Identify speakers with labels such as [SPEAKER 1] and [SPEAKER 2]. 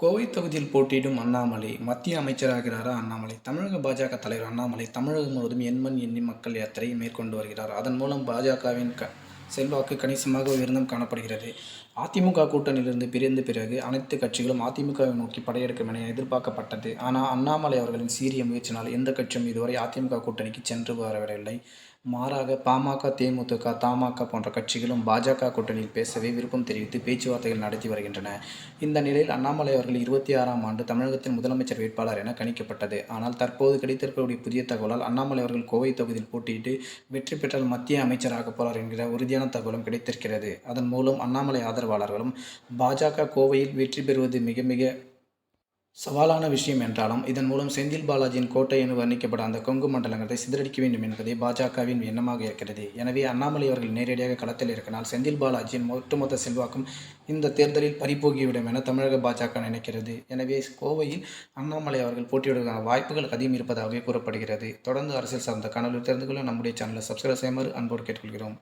[SPEAKER 1] கோவை தொகுதியில் போட்டியிடும் அண்ணாமலை மத்திய அமைச்சராகிறாரா? அண்ணாமலை தமிழக பாஜக தலைவர் அண்ணாமலை தமிழகம் முழுவதும் எண்மண் எண்ணி மக்கள் யாத்திரை மேற்கொண்டு வருகிறார். அதன் மூலம் பாஜகவின் செல்வாக்கு கணிசமாக உயர்ந்தும் காணப்படுகிறது. அதிமுக கூட்டணியிலிருந்து பிரிந்த பிறகு அனைத்து கட்சிகளும் அதிமுகவை நோக்கி படையெடுக்கும் என எதிர்பார்க்கப்பட்டது. ஆனால் அண்ணாமலை அவர்களின் சீரிய முயற்சினால் எந்த கட்சியும் இதுவரை அதிமுக கூட்டணிக்கு சென்று வரவில்லை. மாறாக பாமக, தேமுதிக, தமாக போன்ற கட்சிகளும் பாஜக கூட்டணியில் பேசவே விருப்பம் தெரிவித்து பேச்சுவார்த்தைகள் நடத்தி வருகின்றன. இந்த நிலையில் அண்ணாமலை அவர்கள் 26ஆம் ஆண்டு தமிழகத்தின் முதலமைச்சர் வேட்பாளர் என கணிக்கப்பட்டது. ஆனால் தற்போது கிடைத்திருக்கக்கூடிய புதிய தகவலால் அண்ணாமலை அவர்கள் கோவை தொகுதியில் போட்டியிட்டு வெற்றி பெற்றால் மத்திய அமைச்சராக போறார் என்கிற உறுதியான தகவலும் கிடைத்திருக்கிறது. அதன் மூலம் அண்ணாமலை ஆதரவாளர்களும் பாஜக கோவையில் வெற்றி பெறுவது மிக மிக சவாலான விஷயம் என்றாலும் இதன் மூலம் செந்தில் பாலாஜியின் கோட்டை என வர்ணிக்கப்பட்ட அந்த கொங்கு மண்டலங்களை சிதறடிக்க வேண்டும் என்பதே பாஜகவின் எண்ணமாக இருக்கிறது. எனவே அண்ணாமலை அவர்கள் நேரடியாக களத்தில் இருக்கிறனால் செந்தில் பாலாஜியின் ஒட்டுமொத்த செல்வாக்கும் இந்த தேர்தலில் பறிபோகிவிடும் என தமிழக பாஜக நினைக்கிறது. எனவே கோவையில் அண்ணாமலை அவர்கள் போட்டியிடுவதற்கான வாய்ப்புகள் அதிகம் இருப்பதாகவே கூறப்படுகிறது. தொடர்ந்து அரசியல் சார்ந்த காணொலி தெரிந்து கொள்ள நம்முடைய சேனலை சப்ஸ்கிரைப் செய்யுமாறு அன்போடு கேட்டுக்கொள்கிறோம்.